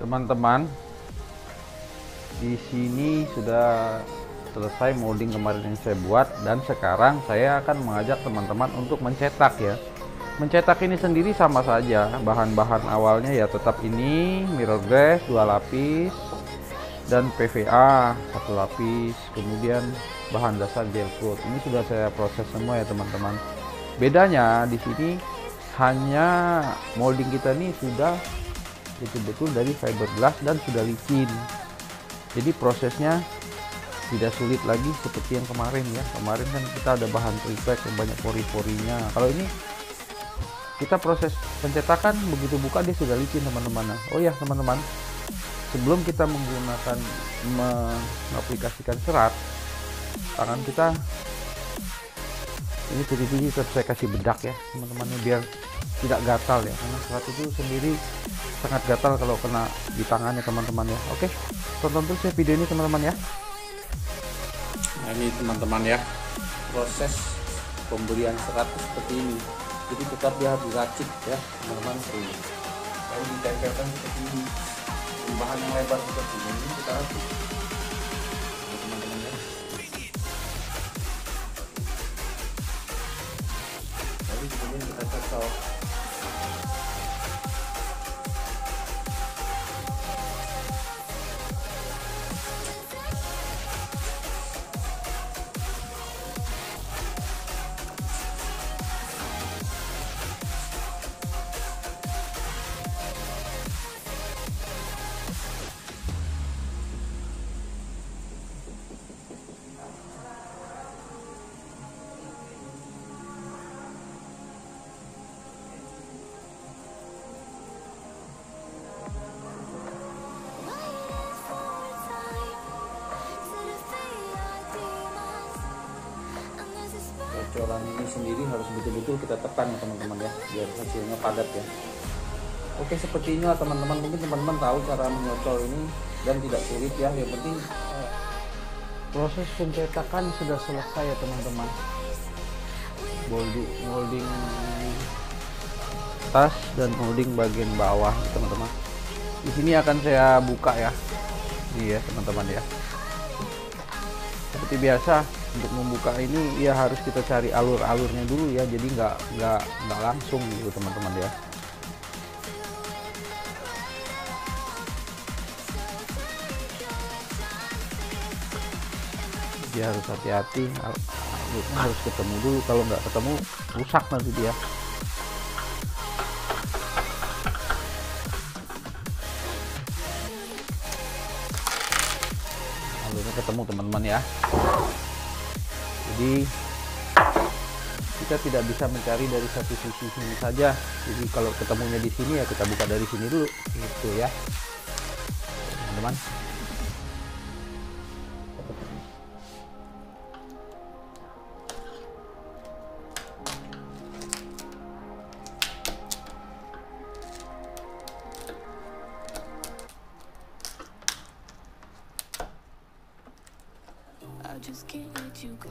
teman-teman, di sini sudah selesai molding kemarin yang saya buat, dan sekarang saya akan mengajak teman-teman untuk mencetak ya. Mencetak ini sendiri sama saja, bahan-bahan awalnya ya tetap ini, mirror glass 2 lapis dan PVA 1 lapis, kemudian bahan dasar gel coat. Ini sudah saya proses semua ya teman-teman. Bedanya di sini hanya molding kita ini sudah betul-betul dari fiberglass dan sudah licin. Jadi prosesnya tidak sulit lagi seperti yang kemarin ya. Kemarin kan kita ada bahan triplek yang banyak pori-porinya. Kalau ini kita proses pencetakan, begitu buka dia sudah licin teman-teman. Oh ya teman-teman, sebelum kita menggunakan mengaplikasikan serat, tangan kita ini sedikit tetap saya kasih bedak ya teman-teman, biar tidak gatal ya, karena serat itu sendiri sangat gatal kalau kena di tangannya teman-teman ya. Oke, tonton terus ya video ini teman-teman ya. Nah ini teman-teman ya, proses pemberian serat seperti ini. Jadi tetap dia harus diracik ya teman-teman, lalu ditempelkan seperti ini. Bahan yang lebar seperti ini kita racik teman-teman ya. Lalu kemudian kita cocok. Cocolan ini sendiri harus betul-betul kita tekan ya teman-teman ya, biar hasilnya padat ya. Oke, seperti inilah teman-teman, mungkin teman-teman tahu cara menyocol ini dan tidak sulit ya. Yang penting proses pencetakan sudah selesai ya teman-teman. Molding tas dan molding bagian bawah teman-teman. Di sini akan saya buka ya. Ini ya teman-teman ya. Seperti biasa, untuk membuka ini ya harus kita cari alur-alurnya dulu ya, jadi nggak langsung gitu teman-teman ya. Dia harus hati-hati, alurnya harus ketemu dulu, kalau nggak ketemu rusak nanti dia. Alurnya ketemu teman-teman ya. Jadi kita tidak bisa mencari dari satu sisi sini saja. Jadi kalau ketemunya di sini ya kita buka dari sini dulu, gitu ya, teman-teman. I just can't let you go.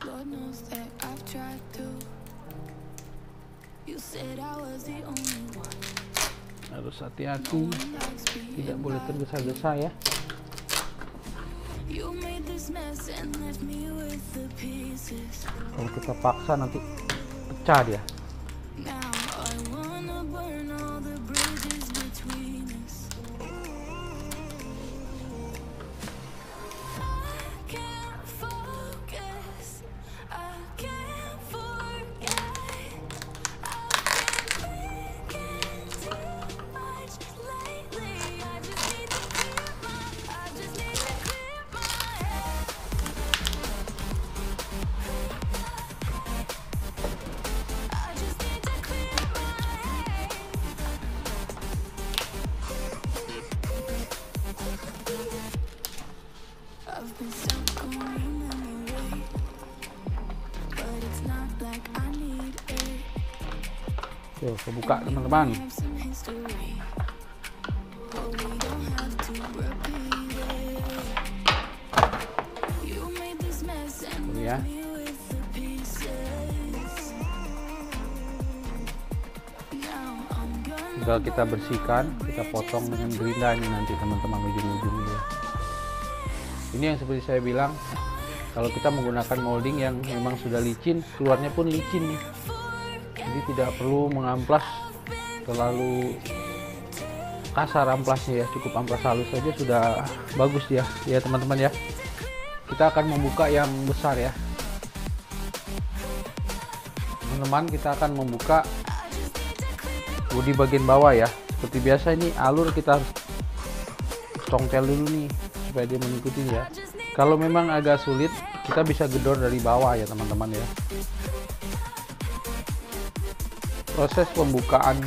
Lord knows that I've tried to. You said I was the only one. Harus hati-hati, tidak boleh tergesa-gesa ya. You made this mess and left me with the pieces. Kalau kita paksa nanti pecah dia. Now I wanna burn all the bridges between us. Tuh, kebuka teman-teman. Ya. tinggal kita bersihkan, kita potong dengan gerinda ini nanti teman-teman ujung-ujungnya ya. Ini yang seperti saya bilang, kalau kita menggunakan molding yang memang sudah licin, keluarnya pun licin nih. Jadi tidak perlu mengamplas terlalu kasar amplasnya ya, cukup amplas halus saja sudah bagus ya teman-teman ya. Kita akan membuka yang besar ya teman-teman, kita akan membuka bodi bagian bawah ya. Seperti biasa ini alur kita harus congkel dulu nih supaya dia mengikuti ya. Kalau memang agak sulit kita bisa gedor dari bawah ya teman-teman ya. Proses pembukaan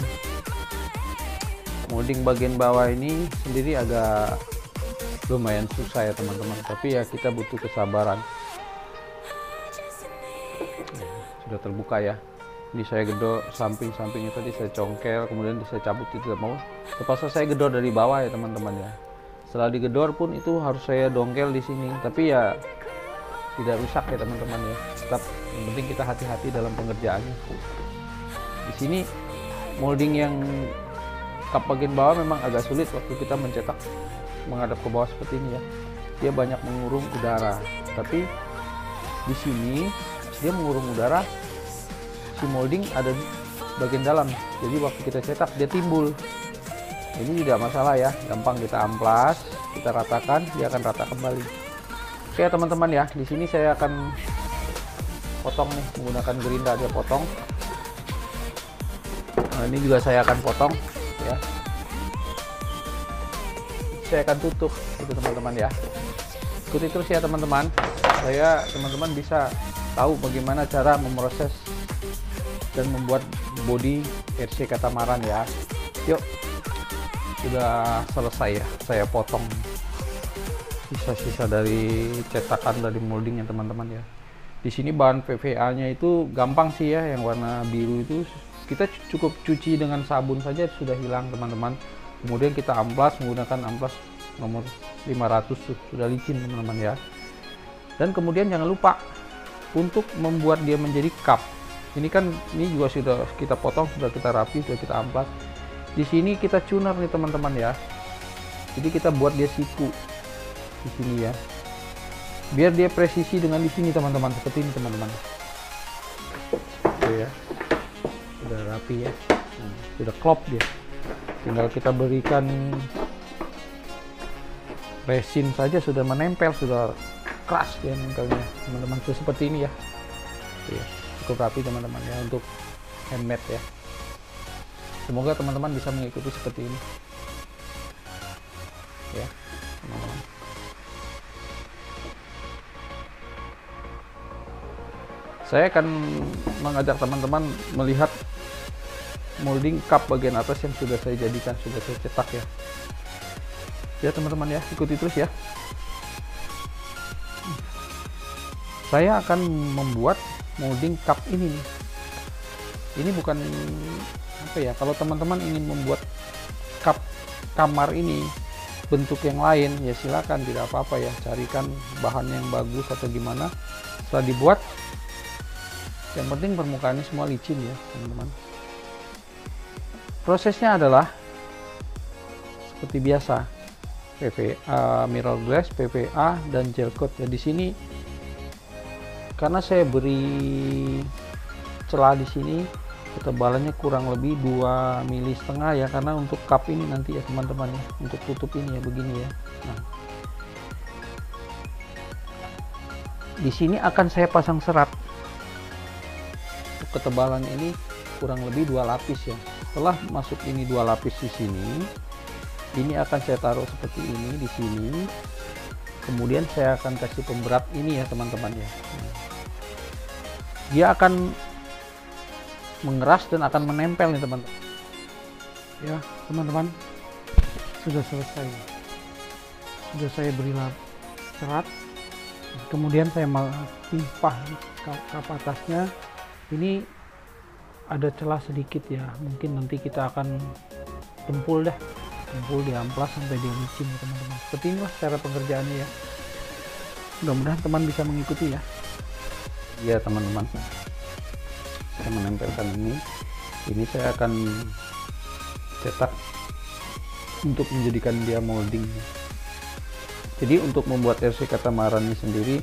molding bagian bawah ini sendiri agak lumayan susah ya teman-teman, tapi ya kita butuh kesabaran. Sudah terbuka ya. Ini saya gedor samping-sampingnya tadi saya congkel, kemudian saya cabut tidak mau. Terpaksa saya gedor dari bawah ya teman-teman ya. Setelah digedor pun itu harus saya dongkel di sini, tapi ya tidak rusak ya teman-teman ya. Tetap yang penting kita hati-hati dalam pengerjaannya. Di sini molding yang kap bagian bawah memang agak sulit waktu kita mencetak menghadap ke bawah seperti ini ya. Dia banyak mengurung udara, tapi di sini dia mengurung udara, si molding ada di bagian dalam, jadi waktu kita cetak dia timbul. Ini tidak masalah ya, gampang kita amplas, kita ratakan, dia akan rata kembali. Oke teman-teman ya, di sini saya akan potong nih menggunakan gerinda, dia potong. Nah, ini juga saya akan potong ya. Saya akan tutup itu teman-teman ya. Ikuti terus ya teman-teman. Saya teman-teman bisa tahu bagaimana cara memproses dan membuat bodi RC katamaran ya. Yuk, sudah selesai ya, saya potong sisa-sisa dari cetakan dari moldingnya teman-teman ya. Di sini bahan PVA-nya itu gampang sih ya, yang warna biru itu kita cukup cuci dengan sabun saja sudah hilang teman-teman. Kemudian kita amplas menggunakan amplas nomor 500 sudah licin teman-teman ya. Dan kemudian jangan lupa untuk membuat dia menjadi cup. Ini kan ini juga sudah kita potong, sudah kita rapi, sudah kita amplas. Di sini kita tuner nih teman-teman ya. Jadi kita buat dia siku di sini ya. Biar dia presisi dengan di sini teman-teman, seperti ini teman-teman. Oke ya. Sudah rapi ya. Sudah klop dia. Tinggal kita berikan resin saja sudah menempel, sudah keras ya nempelnya teman-teman. Seperti ini ya. Oke, cukup rapi teman-teman ya untuk handmade ya. Semoga teman-teman bisa mengikuti seperti ini ya teman-teman. Saya akan mengajak teman-teman melihat molding cup bagian atas yang sudah saya jadikan, sudah saya cetak ya. Ya teman-teman ya, ikuti terus ya. Saya akan membuat molding cup ini nih. Ini bukan apa ya, kalau teman-teman ingin membuat cup kamar ini bentuk yang lain ya silakan, tidak apa-apa ya, carikan bahan yang bagus atau gimana. Setelah dibuat, yang penting permukaannya semua licin ya teman-teman. Prosesnya adalah seperti biasa, PVA, mirror glass, PVA dan gel coat ya. Di sini karena saya beri celah di sini, ketebalannya kurang lebih 2,5 mm ya, karena untuk cup ini nanti ya teman-teman ya, untuk tutup ini ya begini ya. Nah, di sini akan saya pasang serat. Untuk ketebalan ini kurang lebih 2 lapis ya. Setelah masuk ini 2 lapis di sini, ini akan saya taruh seperti ini di sini. Kemudian saya akan kasih pemberat ini ya teman-teman ya. Dia akan mengeras dan akan menempel nih teman-teman. Ya teman-teman, sudah selesai. Sudah saya beri serat. Kemudian saya pimpah kap atasnya. Ini ada celah sedikit ya. Mungkin nanti kita akan tempul dah. Tempul di amplas sampai dia licin ya teman-teman. Seperti inilah cara pengerjaannya ya. Mudah-mudahan teman bisa mengikuti ya. Ya teman-teman, saya menempelkan ini saya akan cetak untuk menjadikan dia molding. Jadi untuk membuat RC katamaran ini sendiri,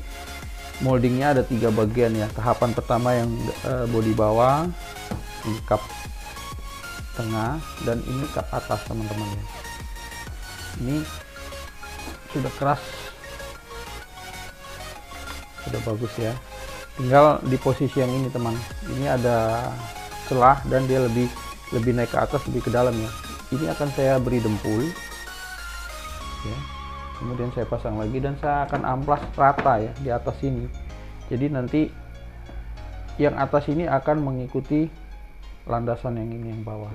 moldingnya ada 3 bagian ya. Tahapan pertama yang bodi bawah, ini kap tengah, dan ini kap atas teman-teman ya. Ini sudah keras, sudah bagus ya. Tinggal di posisi yang ini teman, ini ada celah dan dia lebih naik ke atas, lebih ke dalam ya. Ini akan saya beri dempul ya, kemudian saya pasang lagi dan saya akan amplas rata ya di atas sini. Jadi nanti yang atas ini akan mengikuti landasan yang ini yang bawah,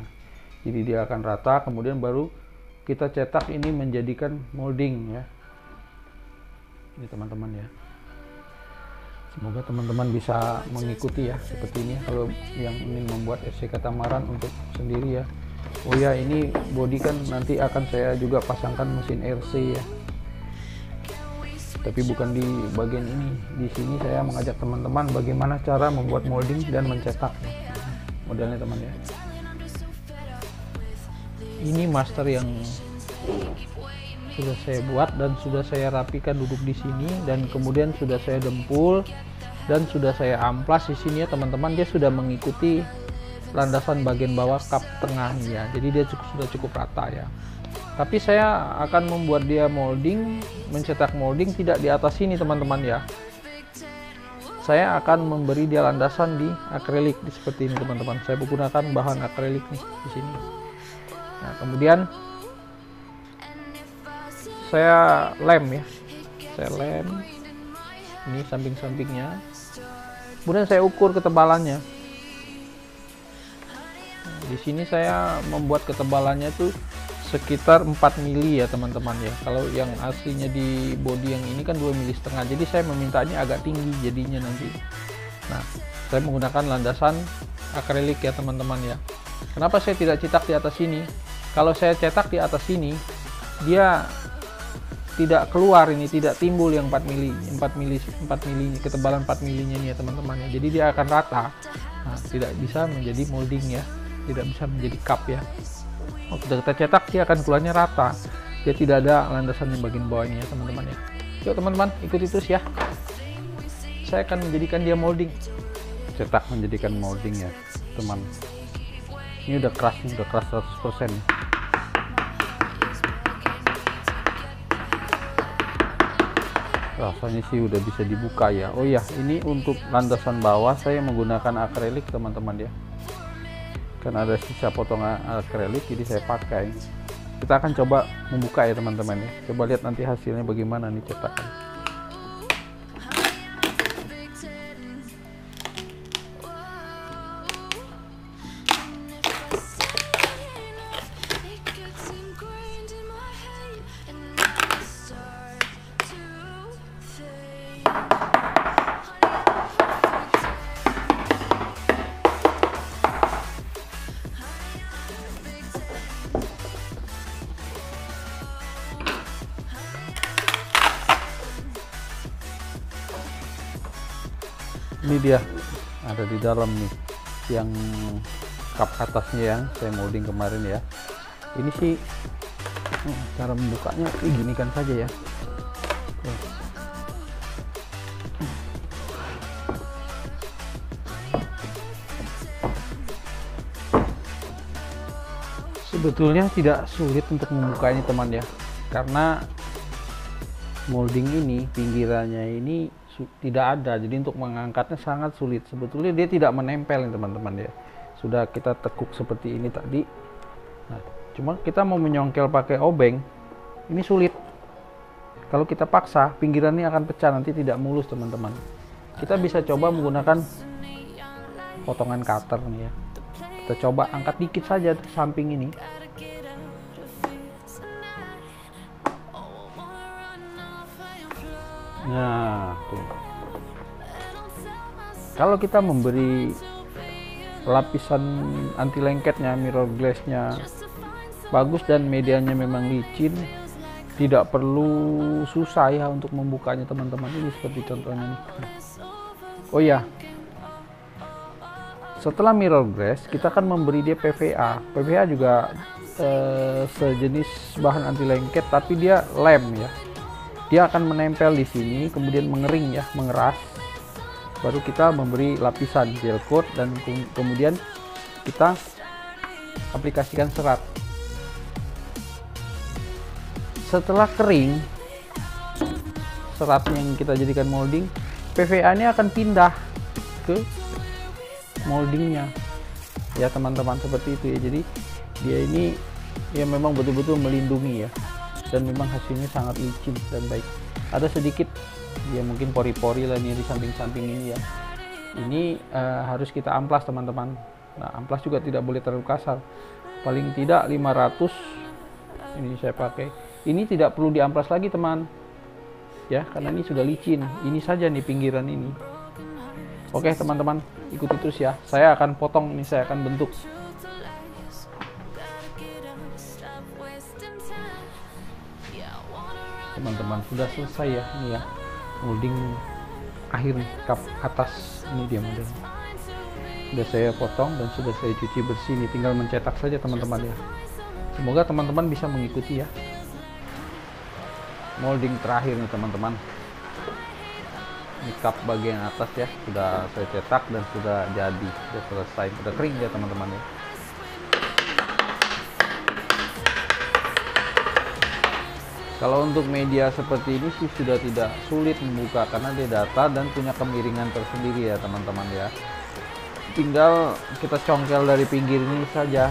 jadi dia akan rata, kemudian baru kita cetak ini menjadikan molding ya. Ini teman-teman ya, semoga teman-teman bisa mengikuti ya seperti ini kalau yang ingin membuat RC katamaran untuk sendiri ya. Oh ya, ini bodi kan nanti akan saya juga pasangkan mesin RC ya, tapi bukan di bagian ini. Di sini saya mengajak teman-teman bagaimana cara membuat molding dan mencetak modelnya teman ya. Ini master yang sudah saya buat dan sudah saya rapikan duduk di sini, dan kemudian sudah saya dempul dan sudah saya amplas di sini ya teman-teman. Dia sudah mengikuti landasan bagian bawah kap tengah ya, jadi dia sudah cukup rata ya. Tapi saya akan membuat dia molding, mencetak molding tidak di atas sini teman-teman ya. Saya akan memberi dia landasan di akrilik seperti ini teman-teman. Saya menggunakan bahan akrilik nih di sini. Nah, kemudian saya lem ya, saya lem ini samping-sampingnya, kemudian saya ukur ketebalannya. Di sini saya membuat ketebalannya itu sekitar 4 mili ya teman-teman ya. Kalau yang aslinya di bodi yang ini kan 2,5 mili, jadi saya memintanya agak tinggi jadinya nanti. Nah, saya menggunakan landasan akrilik ya teman-teman ya. Kenapa saya tidak cetak di atas sini? Kalau saya cetak di atas sini, dia tidak keluar, ini tidak timbul yang 4 mili, ketebalan 4 milinya ini ya teman-teman ya. Jadi dia akan rata. Nah, tidak bisa menjadi molding ya, tidak bisa menjadi cup ya. Waktu kita cetak dia akan keluarnya rata, dia tidak ada landasan yang bagian bawah ini ya teman-teman ya. Yuk teman-teman, ikuti terus ya, saya akan menjadikan dia molding, cetak menjadikan molding ya teman. Ini udah keras nih, udah keras 100% nih. Rasanya sih udah bisa dibuka ya. Oh ya, ini untuk landasan bawah saya menggunakan akrilik teman-teman ya, kan ada sisa potongan akrilik jadi saya pakai. Kita akan coba membuka ya teman-teman ya, coba lihat nanti hasilnya bagaimana nih cetakan. Ini dia ada di dalam nih yang kap atasnya yang saya molding kemarin ya. Ini sih cara membukanya gini kan saja ya. Sebetulnya tidak sulit untuk membukanya teman ya, karena molding ini pinggirannya ini tidak ada, jadi untuk mengangkatnya sangat sulit. Sebetulnya dia tidak menempel teman-teman ya, sudah kita tekuk seperti ini tadi. Nah, cuma kita mau menyongkel pakai obeng ini sulit. Kalau kita paksa, pinggirannya akan pecah, nanti tidak mulus teman-teman. Kita bisa coba menggunakan potongan cutter nih ya. Kita coba angkat dikit saja samping ini. Nah, tuh. Kalau kita memberi lapisan anti lengketnya, mirror glassnya bagus dan medianya memang licin, tidak perlu susah ya untuk membukanya teman-teman. Ini seperti contohnya nih. Oh ya, Setelah mirror glass, kita akan memberi dia PVA. PVA juga sejenis bahan anti lengket, tapi dia lem ya. Dia akan menempel di sini, kemudian mengering ya, mengeras. Baru kita memberi lapisan gel coat dan kemudian kita aplikasikan serat. Setelah kering, serat yang kita jadikan molding, PVA ini akan pindah ke moldingnya ya teman-teman, seperti itu ya. Jadi dia ini ya memang betul-betul melindungi ya, dan memang hasilnya sangat licin dan baik. Ada sedikit ya mungkin pori-pori lah nih di samping-samping ini ya. Ini harus kita amplas teman-teman. Nah, amplas juga tidak boleh terlalu kasar, paling tidak 500 ini saya pakai. Ini tidak perlu diamplas lagi teman ya, karena ini sudah licin. Ini saja nih pinggiran ini. Oke teman-teman, ikuti terus ya. Saya akan potong ini, saya akan bentuk. Teman-teman, sudah selesai ya ini ya, molding akhir nih, cup atas ini dia modelnya. Sudah saya potong dan sudah saya cuci bersih nih, tinggal mencetak saja teman-teman ya. Semoga teman-teman bisa mengikuti ya. Molding terakhir nih teman-teman. Ini cup bagian atas ya, sudah saya cetak dan sudah jadi, sudah selesai, sudah kering ya teman-teman ya. Kalau untuk media seperti ini sih sudah tidak sulit membuka, karena dia data dan punya kemiringan tersendiri ya teman-teman ya. Tinggal kita congkel dari pinggir ini saja,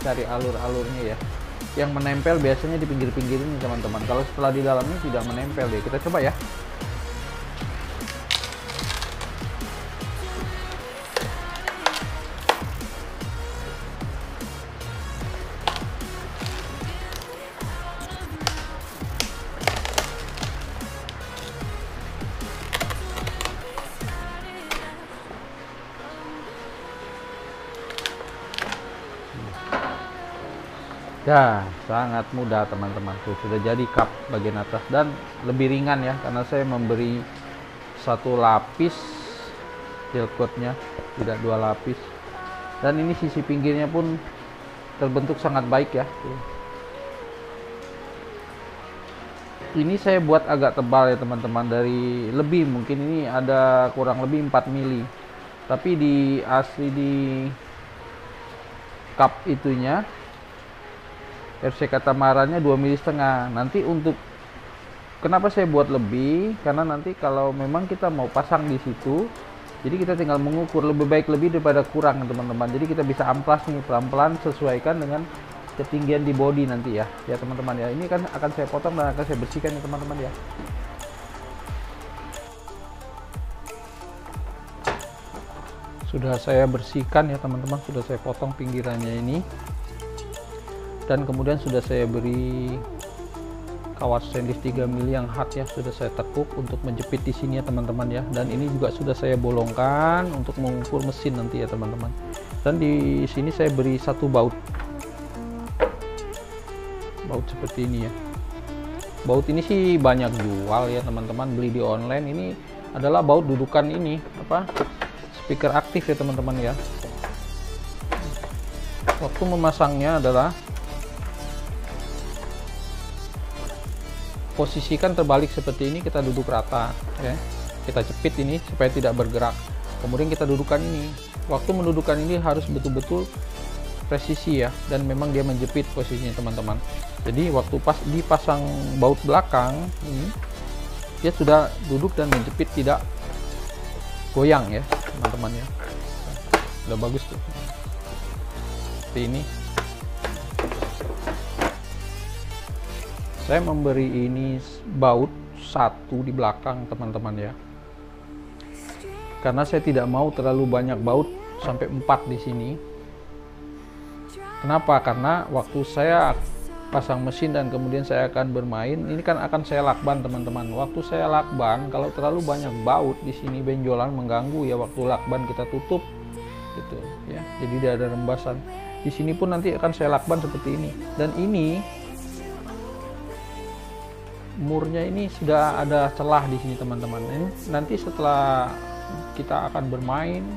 cari alur-alurnya ya. Yang menempel biasanya di pinggir-pinggir ini teman-teman. Kalau setelah di dalamnya tidak menempel deh. Kita coba ya. Ya, sangat mudah teman-teman. Tuh sudah jadi cup bagian atas dan lebih ringan ya, karena saya memberi satu lapis gel coatnya, tidak dua lapis. Dan ini sisi pinggirnya pun terbentuk sangat baik ya. Tuh. Ini saya buat agak tebal ya teman-teman, dari lebih mungkin ini ada kurang lebih 4 mili. Tapi di asli di cup itunya RC katamarannya 2,5 mili. Nanti untuk kenapa saya buat lebih, karena nanti kalau memang kita mau pasang di situ, jadi kita tinggal mengukur, lebih baik lebih daripada kurang teman-teman. Jadi kita bisa amplas nih pelan-pelan, sesuaikan dengan ketinggian di body nanti ya teman-teman ya. Ini kan akan saya potong dan akan saya bersihkan ya teman-teman ya. Sudah saya bersihkan ya teman-teman, sudah saya potong pinggirannya ini. Dan kemudian sudah saya beri kawat stainless 3 mili yang hard ya, sudah saya tekuk untuk menjepit di sini ya teman-teman ya. Dan ini juga sudah saya bolongkan untuk mengukur mesin nanti ya teman-teman. Dan di sini saya beri satu baut seperti ini ya. Baut ini sih banyak jual ya teman-teman, beli di online. Ini adalah baut dudukan ini apa, speaker aktif ya teman-teman ya. Waktu memasangnya adalah posisikan terbalik seperti ini, kita duduk rata ya, kita jepit ini supaya tidak bergerak, kemudian kita dudukkan ini. Waktu mendudukkan ini harus betul-betul presisi ya, dan memang dia menjepit posisinya teman-teman. Jadi waktu pas dipasang baut belakang ini, dia sudah duduk dan menjepit, tidak goyang ya teman-teman ya. Udah bagus tuh seperti ini. Saya memberi ini baut satu di belakang teman-teman ya, karena saya tidak mau terlalu banyak baut sampai 4 di sini. Kenapa? Karena waktu saya pasang mesin dan kemudian saya akan bermain, ini kan akan saya lakban teman-teman. Waktu saya lakban, kalau terlalu banyak baut di sini benjolan mengganggu ya, waktu lakban kita tutup gitu ya, jadi tidak ada rembasan. Di sini pun nanti akan saya lakban seperti ini. Dan ini murnya ini sudah ada celah di sini teman-teman. Ini nanti setelah kita akan bermain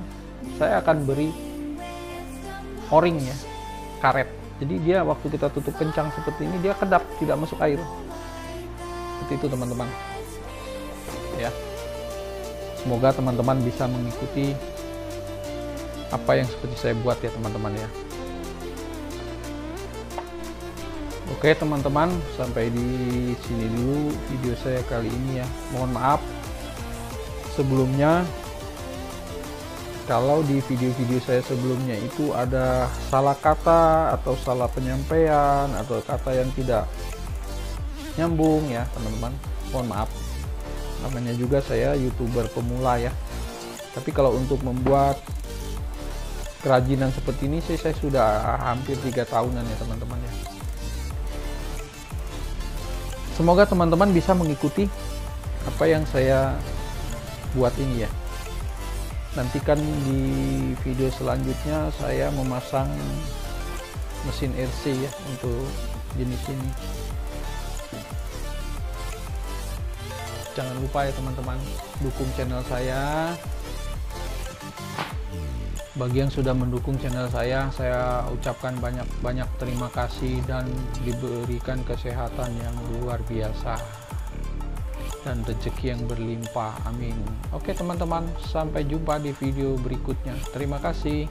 saya akan beri o-ring ya, karet. Jadi dia waktu kita tutup kencang seperti ini, dia kedap, tidak masuk air. Seperti itu teman-teman. Ya. Semoga teman-teman bisa mengikuti apa yang seperti saya buat ya teman-teman ya. Oke teman-teman, sampai di sini dulu video saya kali ini ya. Mohon maaf sebelumnya kalau di video-video saya sebelumnya itu ada salah kata atau salah penyampaian atau kata yang tidak nyambung ya teman-teman. Mohon maaf. Namanya juga saya YouTuber pemula ya. Tapi kalau untuk membuat kerajinan seperti ini saya sudah hampir 3 tahunan ya teman-teman ya. Semoga teman-teman bisa mengikuti apa yang saya buat ini ya. Nantikan di video selanjutnya saya memasang mesin RC ya untuk jenis ini. Jangan lupa ya teman-teman, dukung channel saya. Bagi yang sudah mendukung channel saya ucapkan banyak terima kasih dan diberikan kesehatan yang luar biasa dan rezeki yang berlimpah. Amin. Oke teman-teman, sampai jumpa di video berikutnya. Terima kasih.